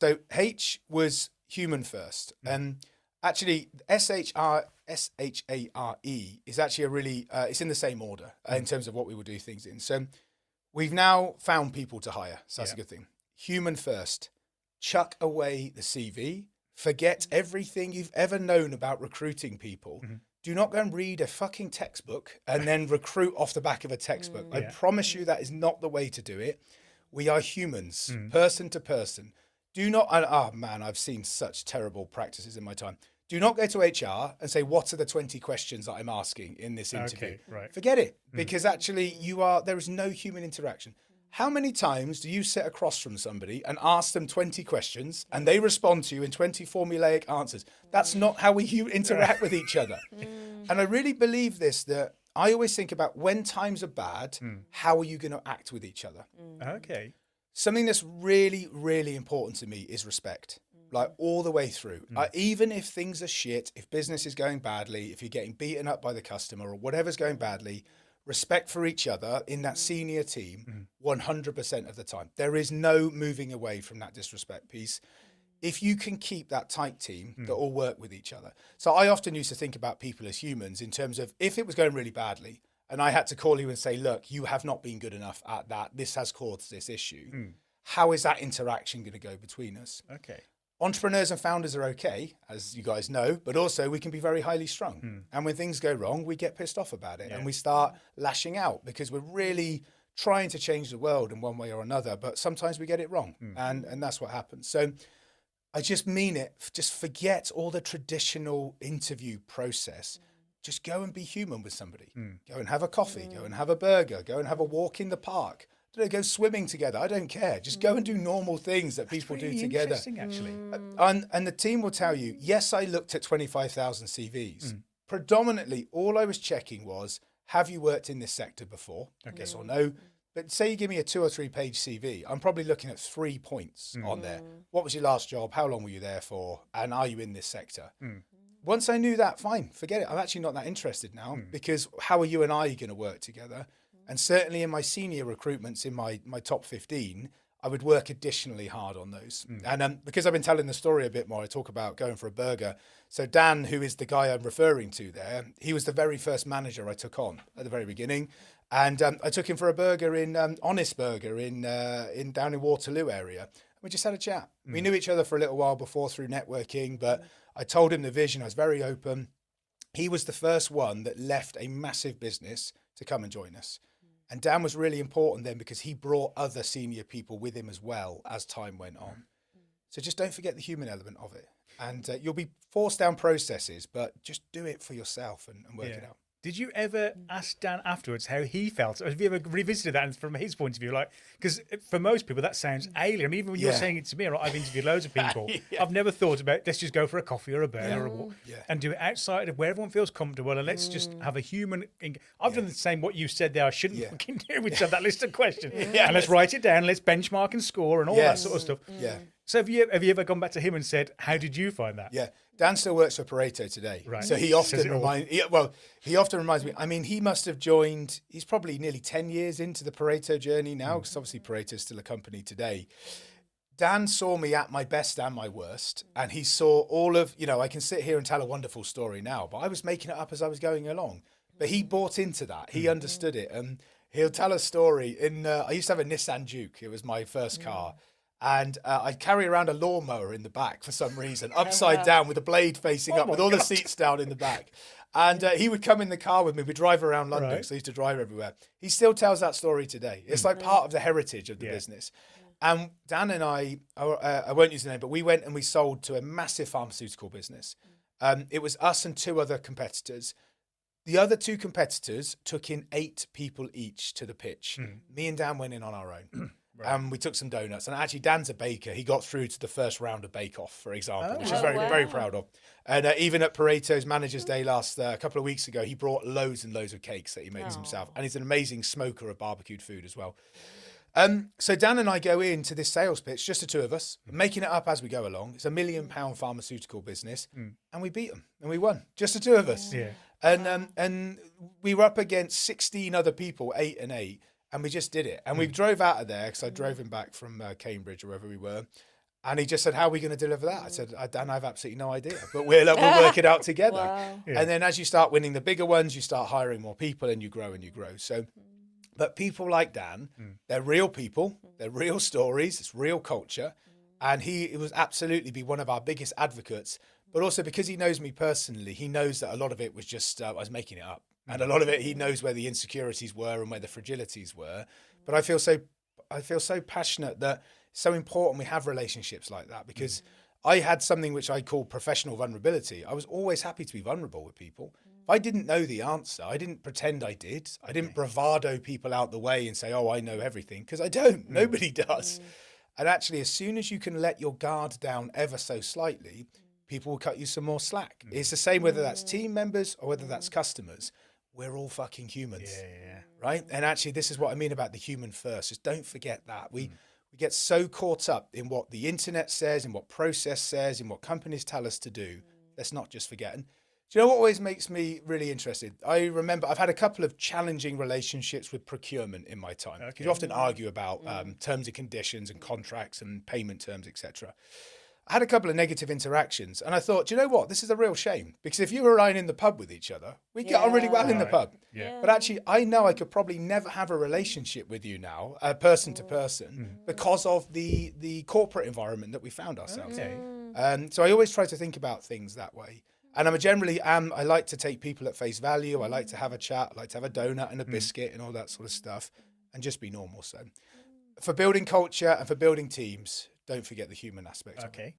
So H was human first. Actually, SHARE is actually a really, it's in the same order in terms of what we will do things in. So we've now found people to hire. So that's a good thing. Human first. Chuck away the CV. Forget everything you've ever known about recruiting people. Do not go and read a fucking textbook and then recruit off the back of a textbook. I promise you that is not the way to do it. We are humans, person to person. Do not, oh man, I've seen such terrible practices in my time. Do not go to HR and say, what are the 20 questions that I'm asking in this interview? Okay, right. Forget it, because actually there is no human interaction. How many times do you sit across from somebody and ask them 20 questions and they respond to you in 20 formulaic answers? That's not how we interact with each other. And I really believe this, that I always think about when times are bad, how are you going to act with each other? Okay. Something that's really, really important to me is respect, like all the way through. Even if things are shit, if business is going badly, if you're getting beaten up by the customer or whatever's going badly, respect for each other in that senior team 100% of the time. There is no moving away from that disrespect piece. If you can keep that tight team that all work with each other. So I often used to think about people as humans in terms of if it was going really badly and I had to call you and say, look, you have not been good enough at that. This has caused this issue. How is that interaction going to go between us? Okay. Entrepreneurs and founders are okay, as you guys know, but also we can be very highly strung. And when things go wrong, we get pissed off about it and we start lashing out because we're really trying to change the world in one way or another, but sometimes we get it wrong. And that's what happens. So I just mean it. Just forget all the traditional interview process. Just go and be human with somebody. Go and have a coffee, go and have a burger, go and have a walk in the park. Go swimming together. I don't care. Just go and do normal things that people do together. Interesting, actually. And the team will tell you, yes, I looked at 25,000 CVs. Predominantly, all I was checking was, have you worked in this sector before? Yes or no? But say you give me a 2 or 3 page CV, I'm probably looking at 3 points on there. What was your last job? How long were you there for? And are you in this sector? Once I knew that, fine, forget it. I'm actually not that interested now because how are you and I going to work together? And certainly in my senior recruitments, in my top 15, I would work additionally hard on those. And because I've been telling the story a bit more, I talk about going for a burger. So Dan, who is the guy I'm referring to there, he was the very first manager I took on at the very beginning. And I took him for a burger in Honest Burger in down in Waterloo area. We just had a chat. We knew each other for a little while before through networking, but I told him the vision. I was very open. He was the first one that left a massive business to come and join us. And Dan was really important then because he brought other senior people with him as well as time went on. So just don't forget the human element of it. And you'll be forced down processes, but just do it for yourself and work it out. Did you ever ask Dan afterwards how he felt? Or have you ever revisited that from his point of view? Like, because for most people that sounds alien. I mean, even when you're saying it to me, right, I've interviewed loads of people. I've never thought about let's just go for a coffee or a burger or a walk and do it outside of where everyone feels comfortable and let's just have a human. I've done the same. What you said there, I shouldn't fucking do, which is that list of questions. And let's write it down. Let's benchmark and score and all that sort of stuff. So have you ever gone back to him and said, how did you find that? Yeah. Dan still works for Pareto today. Right. So he often reminds me, I mean, he must have joined, he's probably nearly 10 years into the Pareto journey now, because obviously Pareto is still a company today. Dan saw me at my best and my worst, and he saw all of, I can sit here and tell a wonderful story now, but I was making it up as I was going along. But he bought into that. He understood it. And he'll tell a story I used to have a Nissan Juke. It was my first car. And I'd carry around a lawnmower in the back for some reason, upside down with the blade facing up, with all the seats down in the back. And he would come in the car with me. We'd drive around London, because I used to drive everywhere. He still tells that story today. It's like part of the heritage of the business. And Dan and I won't use the name, but we went and we sold to a massive pharmaceutical business. It was us and 2 other competitors. The other 2 competitors took in 8 people each to the pitch. Me and Dan went in on our own. We took some donuts, and actually Dan's a baker. He got through to the first round of Bake Off, for example, which is very proud of. And even at Pareto's Managers Day a couple of weeks ago, he brought loads and loads of cakes that he makes himself. And he's an amazing smoker of barbecued food as well. So Dan and I go into this sales pitch, just the 2 of us, making it up as we go along. It's £1 million pharmaceutical business, and we beat them, and we won, just the 2 of us. Yeah. And we were up against 16 other people, 8 and 8. And we just did it. And we drove out of there, because I drove him back from Cambridge or wherever we were. And he just said, how are we going to deliver that? I said, Dan, I have absolutely no idea, but we'll work it out together. Wow. And then as you start winning the bigger ones, you start hiring more people and you grow and you grow. So, but people like Dan, they're real people, they're real stories, it's real culture. And he was absolutely be one of our biggest advocates, but also because he knows me personally, he knows that a lot of it was just, I was making it up. And a lot of it, he knows where the insecurities were and where the fragilities were. But I feel so passionate that it's so important we have relationships like that, because I had something which I call professional vulnerability. I was always happy to be vulnerable with people. If I didn't know the answer, I didn't pretend I did. I didn't bravado people out the way and say, oh, I know everything, because I don't. Nobody does. And actually, as soon as you can let your guard down ever so slightly, people will cut you some more slack. It's the same whether that's team members or whether that's customers. We're all fucking humans, right? And actually, this is what I mean about the human first. Just don't forget that. We get so caught up in what the internet says, in what process says, in what companies tell us to do. Let's not just forget. And do you know what always makes me really interested? I remember I've had a couple of challenging relationships with procurement in my time. Because you often argue about terms and conditions and contracts and payment terms, etc. I had a couple of negative interactions and I thought, do you know what? This is a real shame, because if you were and I in the pub with each other, we get on really well in the pub. Yeah. But actually, I know I could probably never have a relationship with you now, person to person, because of the corporate environment that we found ourselves in. So I always try to think about things that way. And I like to take people at face value. I like to have a chat. I like to have a donut and a biscuit and all that sort of stuff and just be normal. So for building culture and for building teams, don't forget the human aspect. Okay.